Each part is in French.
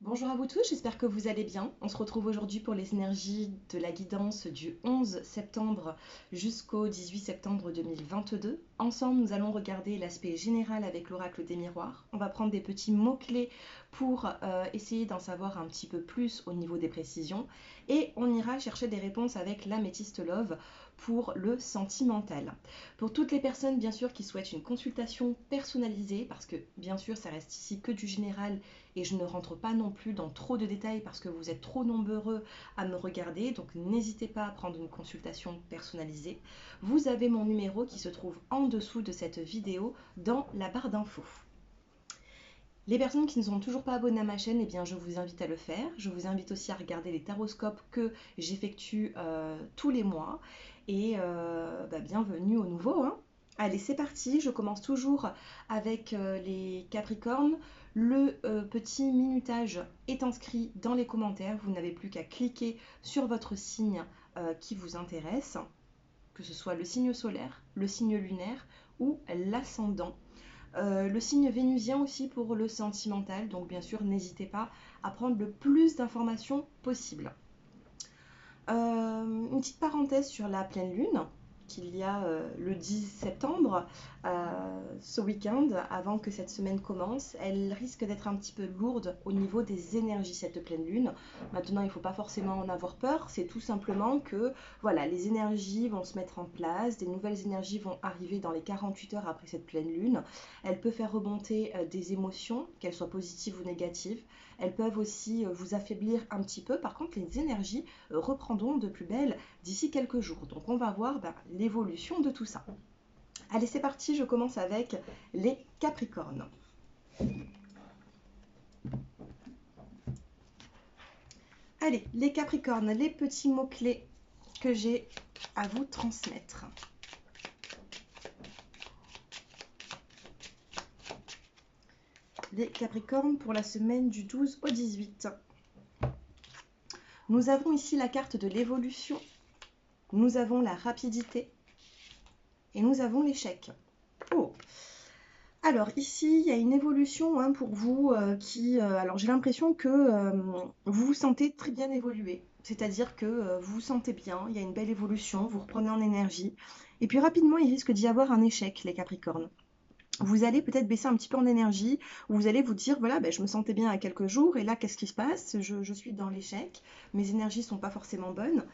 Bonjour à vous tous, j'espère que vous allez bien. On se retrouve aujourd'hui pour les énergies de la guidance du 11 septembre jusqu'au 18 septembre 2022. Ensemble, nous allons regarder l'aspect général avec l'oracle des miroirs. On va prendre des petits mots-clés pour essayer d'en savoir un petit peu plus au niveau des précisions. Et on ira chercher des réponses avec l'améthyste love pour le sentimental. Pour toutes les personnes, bien sûr, qui souhaitent une consultation personnalisée, parce que, bien sûr, ça reste ici que du général et je ne rentre pas non plus dans trop de détails parce que vous êtes trop nombreux à me regarder, donc n'hésitez pas à prendre une consultation personnalisée. Vous avez mon numéro qui se trouve en dessous de cette vidéo dans la barre d'infos. Les personnes qui ne sont toujours pas abonnées à ma chaîne, eh bien, je vous invite à le faire. Je vous invite aussi à regarder les taroscopes que j'effectue tous les mois. Et bienvenue au nouveau, hein. Allez, c'est parti. Je commence toujours avec les Capricornes. Le petit minutage est inscrit dans les commentaires. Vous n'avez plus qu'à cliquer sur votre signe qui vous intéresse, que ce soit le signe solaire, le signe lunaire ou l'ascendant. Le signe vénusien aussi pour le sentimental, donc bien sûr n'hésitez pas à prendre le plus d'informations possible. Une petite parenthèse sur la pleine lune qu'il y a le 10 septembre, ce week-end, avant que cette semaine commence. Elle risque d'être un petit peu lourde au niveau des énergies, cette pleine lune. Maintenant, il ne faut pas forcément en avoir peur, c'est tout simplement que voilà, les énergies vont se mettre en place, des nouvelles énergies vont arriver dans les 48 heures après cette pleine lune. Elle peut faire remonter des émotions, qu'elles soient positives ou négatives. Elles peuvent aussi vous affaiblir un petit peu. Par contre, les énergies reprendront de plus belle d'ici quelques jours. Donc on va voir l'évolution de tout ça. Allez, c'est parti, je commence avec les Capricornes. Allez, les Capricornes, les petits mots-clés que j'ai à vous transmettre. Les Capricornes pour la semaine du 12 au 18. Nous avons ici la carte de l'évolution, nous avons la rapidité et nous avons l'échec. Oh! Alors ici, il y a une évolution pour vous alors j'ai l'impression que vous vous sentez très bien évoluer. C'est-à-dire que vous vous sentez bien, il y a une belle évolution, vous reprenez en énergie. Et puis rapidement, il risque d'y avoir un échec, les Capricornes. Vous allez peut-être baisser un petit peu en énergie, ou vous allez vous dire, voilà, je me sentais bien à quelques jours, et là, qu'est-ce qui se passe? Je suis dans l'échec, mes énergies ne sont pas forcément bonnes.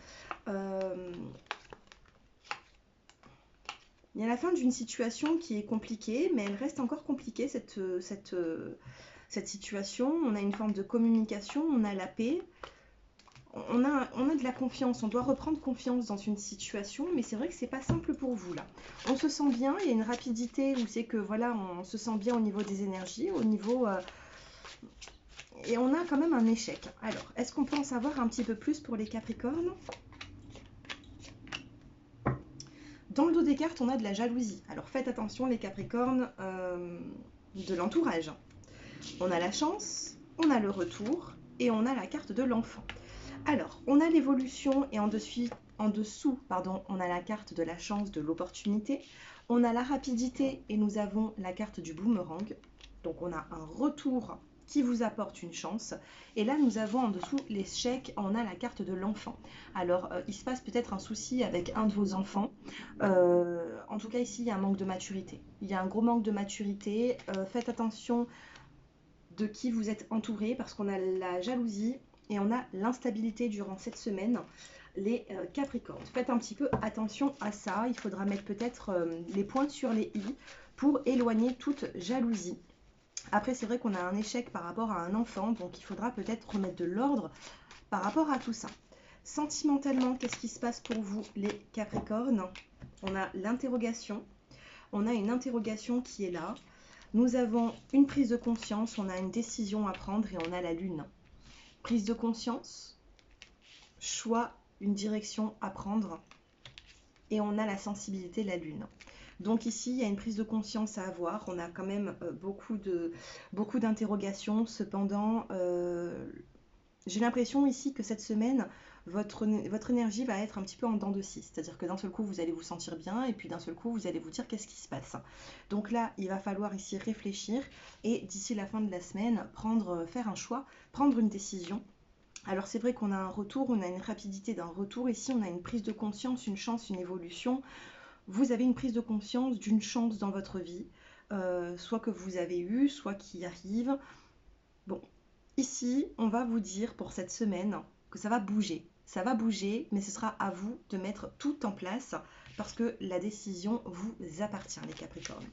Il y a la fin d'une situation qui est compliquée, mais elle reste encore compliquée, cette situation. On a une forme de communication, on a la paix, on a de la confiance, on doit reprendre confiance dans une situation, mais c'est vrai que c'est pas simple pour vous là. On se sent bien, il y a une rapidité où c'est que voilà, on se sent bien au niveau des énergies, au niveau... et on a quand même un échec. Alors, est-ce qu'on peut en savoir un petit peu plus pour les Capricornes? Dans le dos des cartes, on a de la jalousie. Alors faites attention les Capricornes de l'entourage. On a la chance, on a le retour et on a la carte de l'enfant. Alors, on a l'évolution et en dessous, on a la carte de la chance, de l'opportunité. On a la rapidité et nous avons la carte du boomerang. Donc on a un retour qui vous apporte une chance. Et là, nous avons en dessous l'échec, on a la carte de l'enfant. Alors, il se passe peut-être un souci avec un de vos enfants. En tout cas, ici, il y a un manque de maturité. Il y a un gros manque de maturité. Faites attention de qui vous êtes entouré parce qu'on a la jalousie et on a l'instabilité durant cette semaine, les Capricornes. Faites un petit peu attention à ça. Il faudra mettre peut-être les points sur les i pour éloigner toute jalousie. Après, c'est vrai qu'on a un échec par rapport à un enfant, donc il faudra peut-être remettre de l'ordre par rapport à tout ça. Sentimentalement, qu'est-ce qui se passe pour vous, les Capricornes? On a l'interrogation. On a une interrogation qui est là. Nous avons une prise de conscience, on a une décision à prendre et on a la lune. Prise de conscience, choix, une direction à prendre et on a la sensibilité, la lune. Donc ici, il y a une prise de conscience à avoir. On a quand même beaucoup d'interrogations. Cependant, j'ai l'impression ici que cette semaine, votre énergie va être un petit peu en dents de scie. C'est-à-dire que d'un seul coup, vous allez vous sentir bien et puis d'un seul coup, vous allez vous dire qu'est-ce qui se passe. Donc là, il va falloir ici réfléchir et d'ici la fin de la semaine, faire un choix, prendre une décision. Alors c'est vrai qu'on a un retour, on a une rapidité d'un retour. Ici, on a une prise de conscience, une chance, une évolution. Vous avez une prise de conscience d'une chance dans votre vie, soit que vous avez eu, soit qui arrive. Bon, ici, on va vous dire pour cette semaine que ça va bouger. Ça va bouger, mais ce sera à vous de mettre tout en place parce que la décision vous appartient, les Capricornes.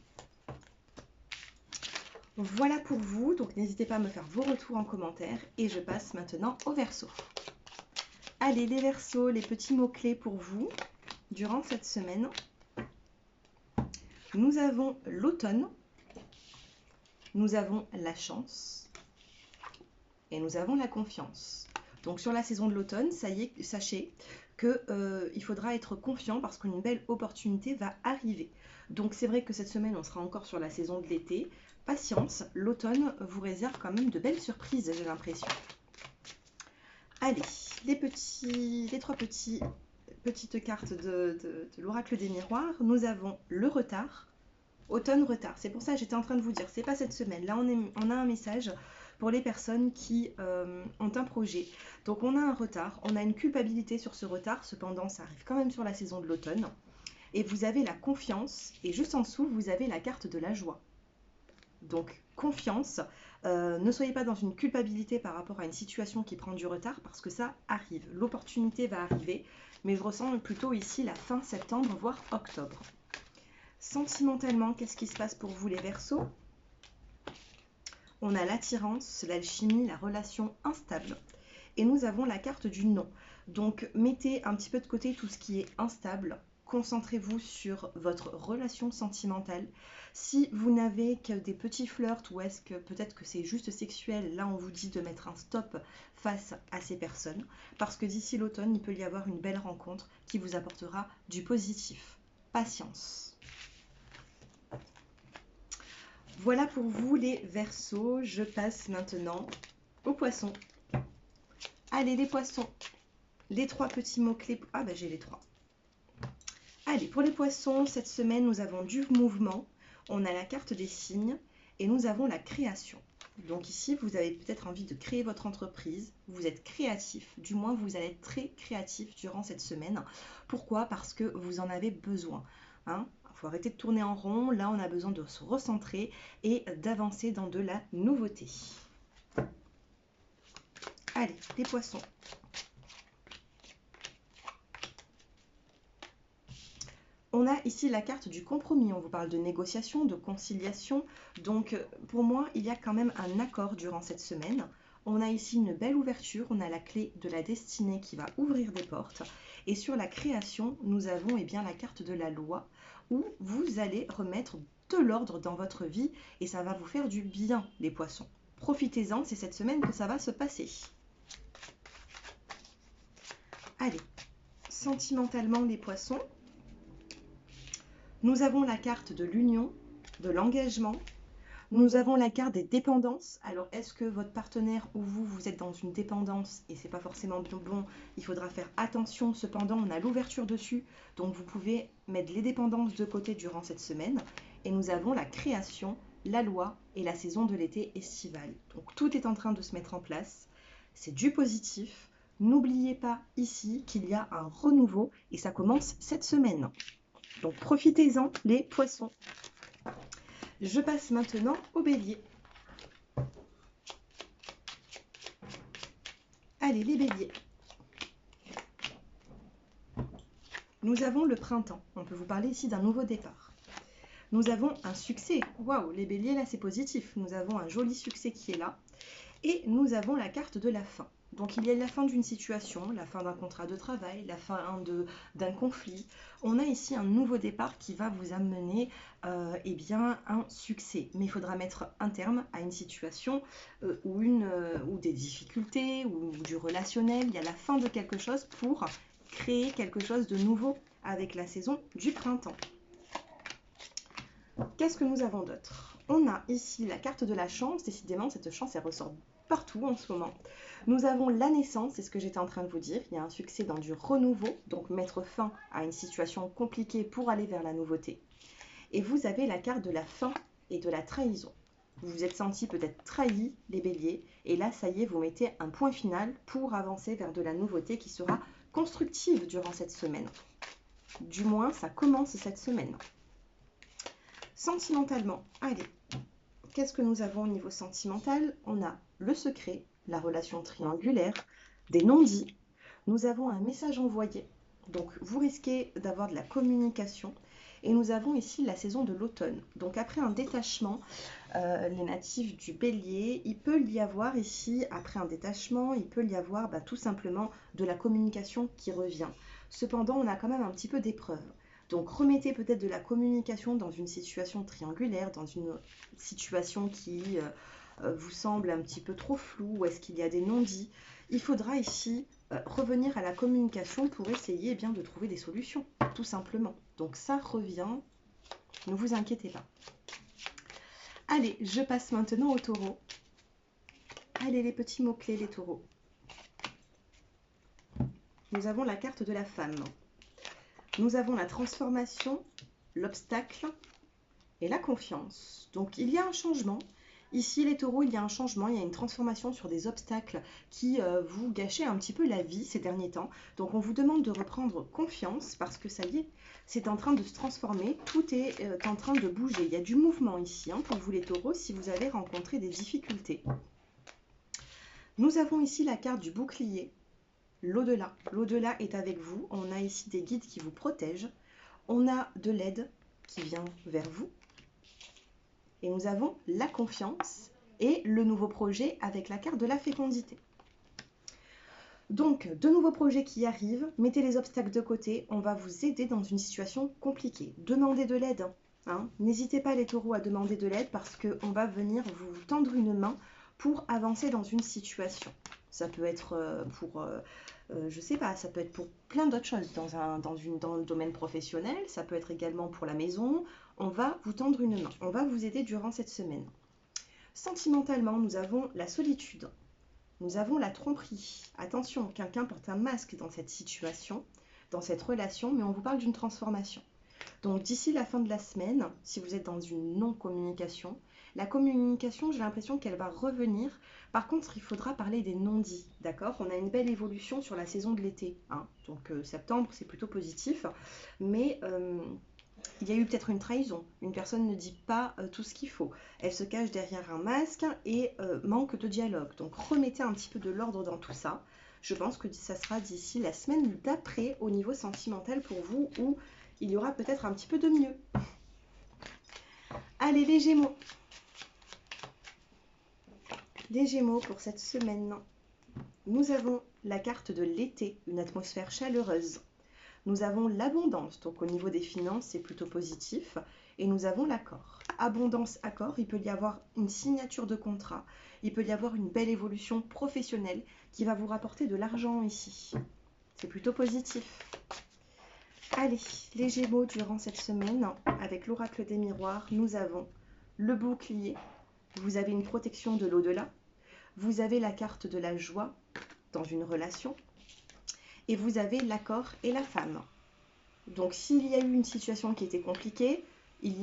Voilà pour vous, donc n'hésitez pas à me faire vos retours en commentaire et je passe maintenant aux Verseaux. Allez, les Verseaux, les petits mots-clés pour vous durant cette semaine. Nous avons l'automne, nous avons la chance et nous avons la confiance. Donc sur la saison de l'automne, ça y est, sachez qu'il faudra être confiant parce qu'une belle opportunité va arriver. Donc c'est vrai que cette semaine, on sera encore sur la saison de l'été. Patience, l'automne vous réserve quand même de belles surprises, j'ai l'impression. Allez, les trois petites cartes de l'oracle des miroirs. Nous avons le retard, automne retard. C'est pour ça que j'étais en train de vous dire, c'est pas cette semaine. Là, on a un message pour les personnes qui ont un projet. Donc on a un retard, on a une culpabilité sur ce retard. Cependant, ça arrive quand même sur la saison de l'automne. Et vous avez la confiance. Et juste en dessous, vous avez la carte de la joie. Donc confiance, ne soyez pas dans une culpabilité par rapport à une situation qui prend du retard parce que ça arrive, l'opportunité va arriver, mais je ressens plutôt ici la fin septembre voire octobre. Sentimentalement, qu'est-ce qui se passe pour vous les Verseaux? On a l'attirance, l'alchimie, la relation instable et nous avons la carte du non. Donc mettez un petit peu de côté tout ce qui est instable. Concentrez-vous sur votre relation sentimentale. Si vous n'avez que des petits flirts ou est-ce que peut-être que c'est juste sexuel, là on vous dit de mettre un stop face à ces personnes. Parce que d'ici l'automne, il peut y avoir une belle rencontre qui vous apportera du positif. Patience. Voilà pour vous les Verseaux. Je passe maintenant aux Poissons. Allez les Poissons, les trois petits mots-clés. Ah ben j'ai les trois. Allez, pour les Poissons, cette semaine, nous avons du mouvement, on a la carte des signes et nous avons la création. Donc ici, vous avez peut-être envie de créer votre entreprise, vous êtes créatif, du moins vous allez être très créatif durant cette semaine. Pourquoi? Parce que vous en avez besoin. Il faut arrêter de tourner en rond, là on a besoin de se recentrer et d'avancer dans de la nouveauté. Allez, les Poissons. On a ici la carte du compromis, on vous parle de négociation, de conciliation, donc pour moi il y a quand même un accord durant cette semaine. On a ici une belle ouverture, on a la clé de la destinée qui va ouvrir des portes et sur la création nous avons bien la carte de la loi où vous allez remettre de l'ordre dans votre vie et ça va vous faire du bien les Poissons. Profitez-en, c'est cette semaine que ça va se passer. Allez, sentimentalement les Poissons. Nous avons la carte de l'union, de l'engagement. Nous avons la carte des dépendances. Alors, est-ce que votre partenaire ou vous, vous êtes dans une dépendance et c'est pas forcément bon? Il faudra faire attention. Cependant, on a l'ouverture dessus. Donc, vous pouvez mettre les dépendances de côté durant cette semaine. Et nous avons la création, la loi et la saison de l'été estivale. Donc, tout est en train de se mettre en place. C'est du positif. N'oubliez pas ici qu'il y a un renouveau et ça commence cette semaine. Donc profitez-en les Poissons. Je passe maintenant au Bélier. Allez les Béliers. Nous avons le printemps. On peut vous parler ici d'un nouveau départ. Nous avons un succès. Waouh, les Béliers là c'est positif. Nous avons un joli succès qui est là. Et nous avons la carte de la fin. Donc il y a la fin d'une situation, la fin d'un contrat de travail, la fin d'un conflit. On a ici un nouveau départ qui va vous amener un succès. Mais il faudra mettre un terme à une situation ou des difficultés ou du relationnel. Il y a la fin de quelque chose pour créer quelque chose de nouveau avec la saison du printemps. Qu'est-ce que nous avons d'autre? On a ici la carte de la chance. Décidément, cette chance, elle ressort partout en ce moment. Nous avons la naissance, c'est ce que j'étais en train de vous dire. Il y a un succès dans du renouveau, donc mettre fin à une situation compliquée pour aller vers la nouveauté. Et vous avez la carte de la fin et de la trahison. Vous vous êtes senti peut-être trahi, les béliers, et là, ça y est, vous mettez un point final pour avancer vers de la nouveauté qui sera constructive durant cette semaine. Du moins, ça commence cette semaine. Sentimentalement, allez, qu'est-ce que nous avons au niveau sentimental? On a le secret, la relation triangulaire, des non-dits. Nous avons un message envoyé. Donc, vous risquez d'avoir de la communication. Et nous avons ici la saison de l'automne. Donc, après un détachement, les natifs du bélier, il peut y avoir ici, après un détachement, il peut y avoir tout simplement de la communication qui revient. Cependant, on a quand même un petit peu d'épreuve. Donc, remettez peut-être de la communication dans une situation triangulaire, dans une situation qui vous semble un petit peu trop floue, ou est-ce qu'il y a des non-dits. Il faudra ici revenir à la communication pour essayer de trouver des solutions, tout simplement. Donc, ça revient, ne vous inquiétez pas. Allez, je passe maintenant aux taureaux. Allez, les petits mots-clés, les taureaux. Nous avons la carte de la femme. Nous avons la transformation, l'obstacle et la confiance. Donc, il y a un changement. Ici, les taureaux, il y a un changement, il y a une transformation sur des obstacles qui vous gâchaient un petit peu la vie ces derniers temps. Donc, on vous demande de reprendre confiance parce que ça y est, c'est en train de se transformer, tout est en train de bouger. Il y a du mouvement ici pour vous les taureaux si vous avez rencontré des difficultés. Nous avons ici la carte du bouclier, l'au-delà. L'au-delà est avec vous, on a ici des guides qui vous protègent, on a de l'aide qui vient vers vous. Et nous avons la confiance et le nouveau projet avec la carte de la fécondité. Donc, de nouveaux projets qui arrivent, mettez les obstacles de côté, on va vous aider dans une situation compliquée. Demandez de l'aide. N'hésitez pas les taureaux à demander de l'aide parce qu'on va venir vous tendre une main pour avancer dans une situation. Ça peut être je sais pas, ça peut être pour plein d'autres choses dans le domaine professionnel, ça peut être également pour la maison. On va vous tendre une main, on va vous aider durant cette semaine. Sentimentalement, nous avons la solitude, nous avons la tromperie. Attention, quelqu'un porte un masque dans cette situation, dans cette relation, mais on vous parle d'une transformation. Donc d'ici la fin de la semaine, si vous êtes dans une non-communication, la communication, j'ai l'impression qu'elle va revenir. Par contre, il faudra parler des non-dits, d'accord? On a une belle évolution sur la saison de l'été. Donc septembre, c'est plutôt positif. Mais il y a eu peut-être une trahison. Une personne ne dit pas tout ce qu'il faut. Elle se cache derrière un masque et manque de dialogue. Donc remettez un petit peu de l'ordre dans tout ça. Je pense que ça sera d'ici la semaine d'après au niveau sentimental pour vous où il y aura peut-être un petit peu de mieux. Allez, les Gémeaux. Les Gémeaux pour cette semaine. Nous avons la carte de l'été, une atmosphère chaleureuse. Nous avons l'abondance, donc au niveau des finances, c'est plutôt positif. Et nous avons l'accord. Abondance, accord, il peut y avoir une signature de contrat. Il peut y avoir une belle évolution professionnelle qui va vous rapporter de l'argent ici. C'est plutôt positif. Allez, les Gémeaux, durant cette semaine, avec l'oracle des miroirs, nous avons le bouclier. Vous avez une protection de l'au-delà. Vous avez la carte de la joie dans une relation. Et vous avez l'accord et la femme. Donc, s'il y a eu une situation qui était compliquée, il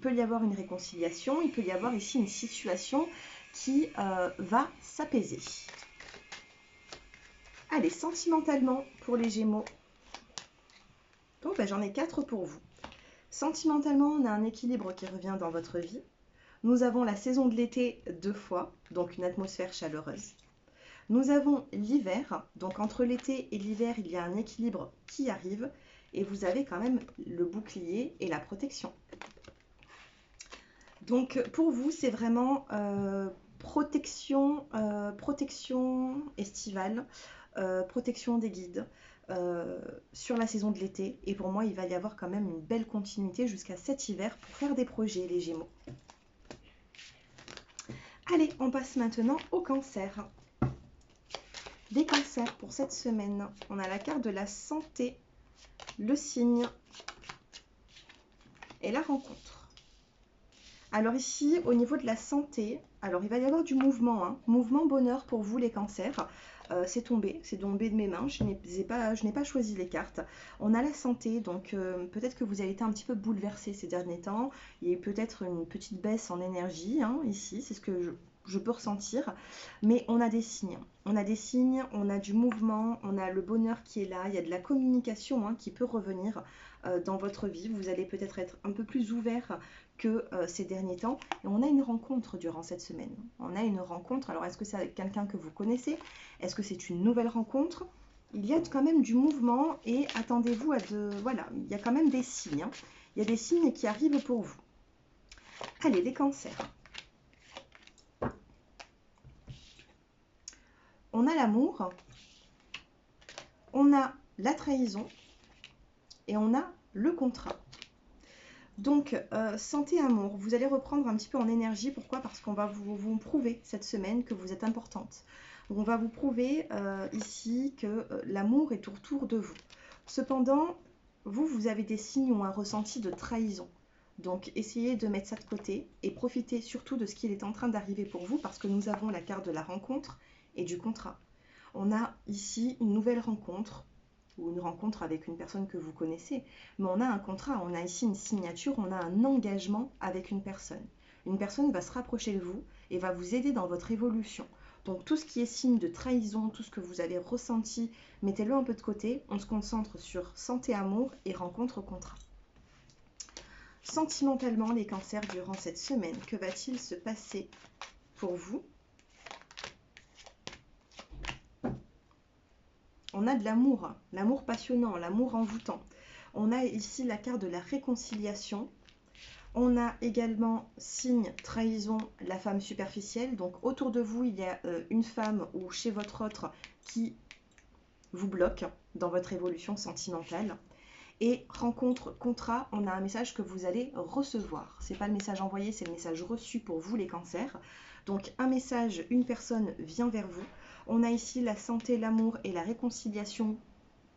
peut y avoir une réconciliation. Il peut y avoir ici une situation qui va s'apaiser. Allez, sentimentalement, pour les Gémeaux. Bon, j'en ai 4 pour vous. Sentimentalement, on a un équilibre qui revient dans votre vie. Nous avons la saison de l'été 2 fois, donc une atmosphère chaleureuse. Nous avons l'hiver, donc entre l'été et l'hiver, il y a un équilibre qui arrive. Et vous avez quand même le bouclier et la protection. Donc pour vous, c'est vraiment protection estivale, protection des guides. Sur la saison de l'été et pour moi il va y avoir quand même une belle continuité jusqu'à cet hiver pour faire des projets les Gémeaux. Allez, on passe maintenant au cancer. Les cancers pour cette semaine, on a la carte de la santé, le signe et la rencontre. Alors ici, au niveau de la santé, alors il va y avoir du mouvement, hein. Mouvement bonheur pour vous les cancers. C'est tombé de mes mains, je n'ai pas choisi les cartes. On a la santé, donc peut-être que vous avez été un petit peu bouleversé ces derniers temps. Il y a eu peut-être une petite baisse en énergie, hein, ici, c'est ce que je peux ressentir. Mais on a des signes. On a des signes, on a du mouvement, on a le bonheur qui est là, il y a de la communication, hein, qui peut revenir dans votre vie. Vous allez peut-être être un peu plus ouvert que ces derniers temps. Et on a une rencontre durant cette semaine. On a une rencontre. Alors, est-ce que c'est avec quelqu'un que vous connaissez? Est-ce que c'est une nouvelle rencontre? Il y a quand même du mouvement et attendez-vous à de... Voilà, il y a quand même des signes, hein. Il y a des signes qui arrivent pour vous. Allez, les cancers. On a l'amour, on a la trahison et on a le contrat. Donc, santé, amour, vous allez reprendre un petit peu en énergie. Pourquoi? Parce qu'on va vous prouver cette semaine que vous êtes importante. Donc, on va vous prouver ici que l'amour est autour de vous. Cependant, vous avez des signes ou un ressenti de trahison. Donc, essayez de mettre ça de côté et profitez surtout de ce qui est en train d'arriver pour vous parce que nous avons la carte de la rencontre et du contrat. On a ici une nouvelle rencontre ou une rencontre avec une personne que vous connaissez, mais on a un contrat, on a ici une signature, on a un engagement avec une personne. Une personne va se rapprocher de vous et va vous aider dans votre évolution. Donc tout ce qui est signe de trahison, tout ce que vous avez ressenti, mettez-le un peu de côté. On se concentre sur santé, amour et rencontre, contrat. Sentimentalement, les cancers durant cette semaine, que va-t-il se passer pour vous? On a de l'amour, l'amour passionnant, l'amour envoûtant. On a ici la carte de la réconciliation. On a également signe, trahison, la femme superficielle. Donc autour de vous, il y a une femme ou chez votre autre qui vous bloque dans votre évolution sentimentale. Et rencontre, contrat, on a un message que vous allez recevoir. Ce n'est pas le message envoyé, c'est le message reçu pour vous les cancers. Donc un message, une personne vient vers vous. On a ici la santé, l'amour et la réconciliation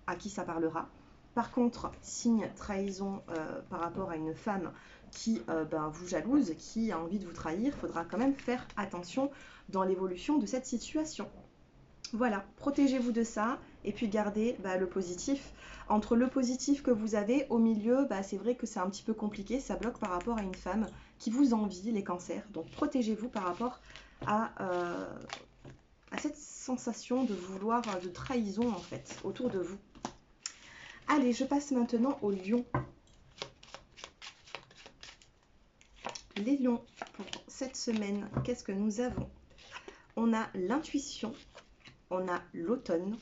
à qui ça parlera. Par contre, signe trahison par rapport à une femme qui vous jalouse, qui a envie de vous trahir, il faudra quand même faire attention dans l'évolution de cette situation. Voilà, protégez-vous de ça et puis gardez le positif. Entre le positif que vous avez au milieu, c'est vrai que c'est un petit peu compliqué, ça bloque par rapport à une femme qui vous envie, les cancers. Donc protégez-vous par rapport à cette sensation de vouloir, de trahison en fait, autour de vous. Allez, je passe maintenant aux lions. Les lions, pour cette semaine, qu'est-ce que nous avons? On a l'intuition, on a l'automne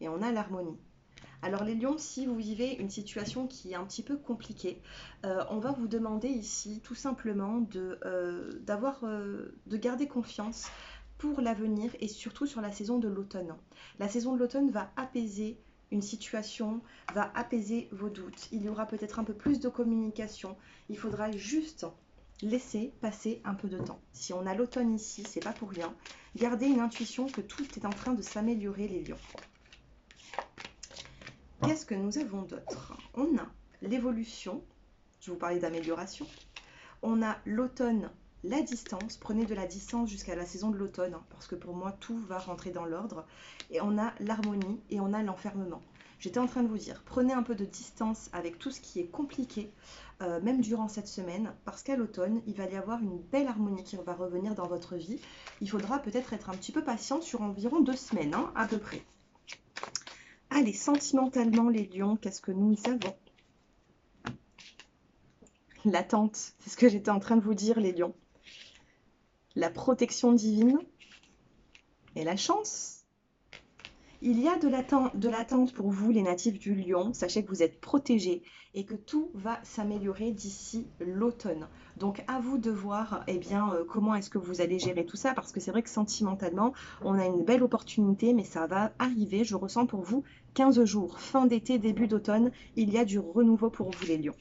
et on a l'harmonie. Alors les lions, si vous vivez une situation qui est un petit peu compliquée, on va vous demander ici tout simplement de garder confiance pour l'avenir et surtout sur la saison de l'automne. La saison de l'automne va apaiser une situation, va apaiser vos doutes. Il y aura peut-être un peu plus de communication. Il faudra juste laisser passer un peu de temps. Si on a l'automne ici, c'est pas pour rien. Gardez une intuition que tout est en train de s'améliorer, les lions. Qu'est-ce que nous avons d'autre? On a l'évolution. Je vous parlais d'amélioration. On a l'automne, la distance. Prenez de la distance jusqu'à la saison de l'automne, parce que pour moi, tout va rentrer dans l'ordre. Et on a l'harmonie et on a l'enfermement. J'étais en train de vous dire, prenez un peu de distance avec tout ce qui est compliqué, même durant cette semaine, parce qu'à l'automne, il va y avoir une belle harmonie qui va revenir dans votre vie. Il faudra peut-être être un petit peu patient sur environ 2 semaines, hein, à peu près. Allez, sentimentalement, les lions, qu'est-ce que nous avons? L'attente, c'est ce que j'étais en train de vous dire, les lions. La protection divine et la chance. Il y a de l'attente pour vous, les natifs du lion. Sachez que vous êtes protégés et que tout va s'améliorer d'ici l'automne. Donc à vous de voir comment est-ce que vous allez gérer tout ça, parce que c'est vrai que sentimentalement, on a une belle opportunité, mais ça va arriver, je ressens pour vous, 15 jours. Fin d'été, début d'automne, il y a du renouveau pour vous, les lions.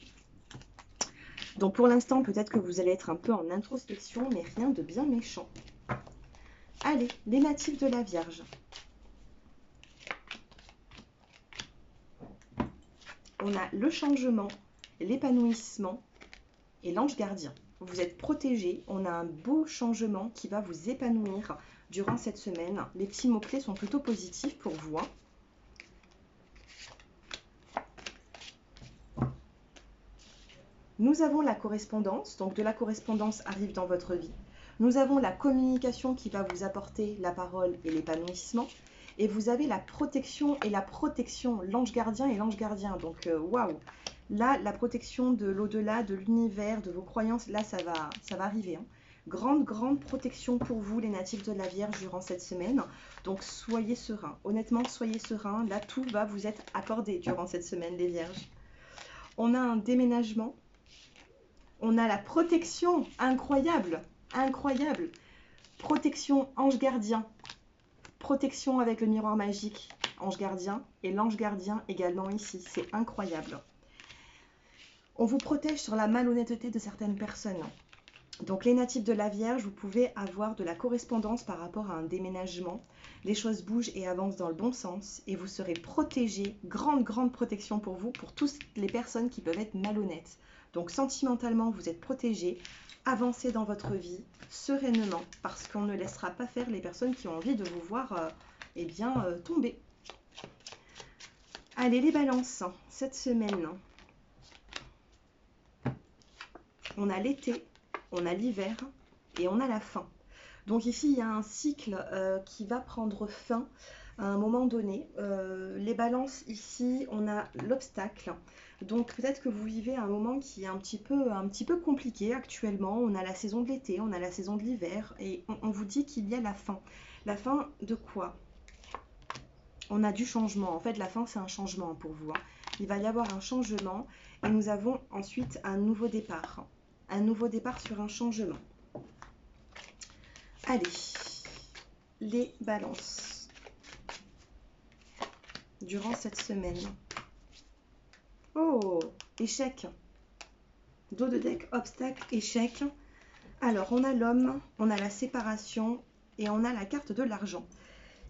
Donc pour l'instant, peut-être que vous allez être un peu en introspection, mais rien de bien méchant. Allez, les natifs de la Vierge. On a le changement, l'épanouissement et l'ange gardien. vous êtes protégé. On a un beau changement qui va vous épanouir durant cette semaine. Les petits mots-clés sont plutôt positifs pour vous. Nous avons la correspondance, donc de la correspondance arrive dans votre vie. Nous avons la communication qui va vous apporter la parole et l'épanouissement. Et vous avez la protection et la protection, l'ange gardien et l'ange gardien. Donc, waouh! Là, la protection de l'au-delà, de l'univers, de vos croyances, là, ça va arriver. Grande, grande protection pour vous, les natifs de la Vierge, durant cette semaine. Donc, soyez sereins. Honnêtement, soyez sereins. Là, tout va vous être accordé durant cette semaine, les Vierges. On a un déménagement. On a la protection, incroyable, incroyable. Protection, ange gardien. Protection avec le miroir magique, ange gardien. Et l'ange gardien également ici, c'est incroyable. On vous protège sur la malhonnêteté de certaines personnes. Donc les natifs de la Vierge, vous pouvez avoir de la correspondance par rapport à un déménagement. Les choses bougent et avancent dans le bon sens et vous serez protégés. Grande, grande protection pour vous, pour toutes les personnes qui peuvent être malhonnêtes. Donc sentimentalement, vous êtes protégés. Avancez dans votre vie sereinement parce qu'on ne laissera pas faire les personnes qui ont envie de vous voir tomber. Allez les balances, cette semaine, on a l'été, on a l'hiver et on a la fin. Donc ici, il y a un cycle qui va prendre fin à un moment donné. Les balances, ici, on a l'obstacle. Donc peut-être que vous vivez un moment qui est un petit peu compliqué actuellement. On a la saison de l'été, on a la saison de l'hiver et on vous dit qu'il y a la fin. La fin de quoi? On a du changement. En fait, la fin, c'est un changement pour vous. Il va y avoir un changement et nous avons ensuite un nouveau départ. Un nouveau départ sur un changement. Allez, les balances durant cette semaine. Oh, échec. Dos de deck, obstacle, échec. Alors, on a l'homme, on a la séparation et on a la carte de l'argent.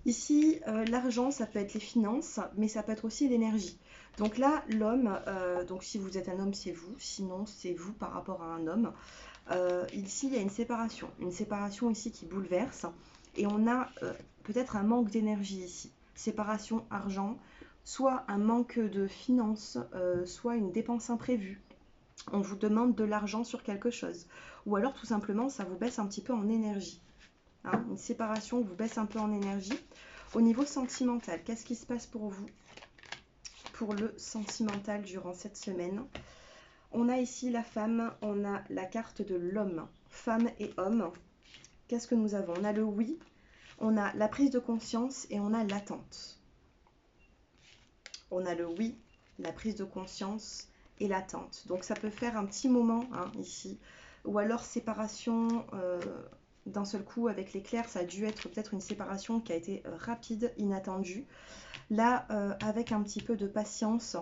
Ici, l'argent, ça peut être les finances, mais ça peut être aussi l'énergie. Donc là, l'homme, donc si vous êtes un homme, c'est vous. Sinon, c'est vous par rapport à un homme. Ici, il y a une séparation ici qui bouleverse. Et on a peut-être un manque d'énergie ici. Séparation, argent, soit un manque de finances, soit une dépense imprévue. On vous demande de l'argent sur quelque chose. Ou alors, tout simplement, ça vous baisse un petit peu en énergie. Une séparation vous baisse un peu en énergie. Au niveau sentimental, qu'est-ce qui se passe pour vous? Pour le sentimental durant cette semaine. On a ici la femme, on a la carte de l'homme. Femme et homme. Qu'est-ce que nous avons? On a le oui, on a la prise de conscience et on a l'attente. On a le oui, la prise de conscience et l'attente. Donc ça peut faire un petit moment ici. Ou alors séparation d'un seul coup avec l'éclair. Ça a dû être peut-être une séparation qui a été rapide, inattendue. Là, avec un petit peu de patience,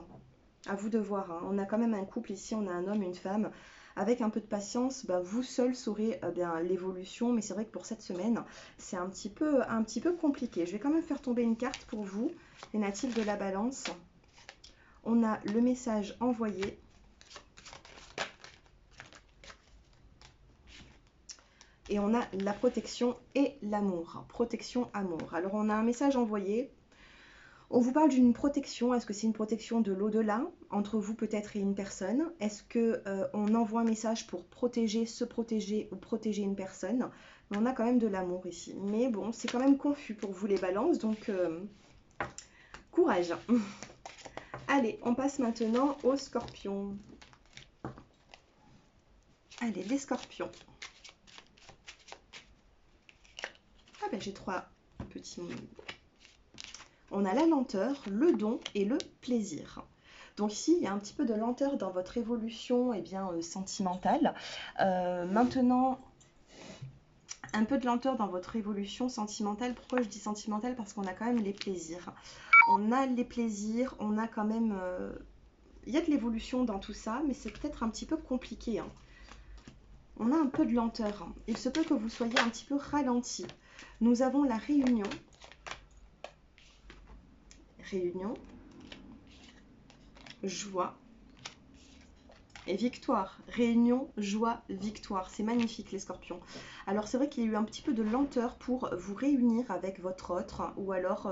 à vous de voir. On a quand même un couple ici, on a un homme, une femme. Avec un peu de patience, vous seul saurez l'évolution. Mais c'est vrai que pour cette semaine, c'est un petit peu compliqué. Je vais quand même faire tomber une carte pour vous, les natifs de la Balance. On a le message envoyé. Et on a la protection et l'amour. Protection, amour. Alors, on a un message envoyé. On vous parle d'une protection. Est-ce que c'est une protection de l'au-delà, entre vous peut-être et une personne? Est-ce qu'on envoie un message pour protéger, se protéger ou protéger une personne? Mais on a quand même de l'amour ici. Mais bon, c'est quand même confus pour vous les balances. Donc, courage. Allez, on passe maintenant aux scorpions. Allez, les scorpions. J'ai 3 petits mots. On a la lenteur, le don et le plaisir. Donc ici, il y a un petit peu de lenteur dans votre évolution sentimentale. Maintenant, un peu de lenteur dans votre évolution sentimentale. Pourquoi je dis sentimentale? Parce qu'on a quand même les plaisirs. On a les plaisirs, on a quand même... il y a de l'évolution dans tout ça, mais c'est peut-être un petit peu compliqué. On a un peu de lenteur. Il se peut que vous soyez un petit peu ralenti. Nous avons la réunion. Réunion. Joie. Et victoire, réunion, joie, victoire. C'est magnifique les scorpions. Alors c'est vrai qu'il y a eu un petit peu de lenteur pour vous réunir avec votre autre ou alors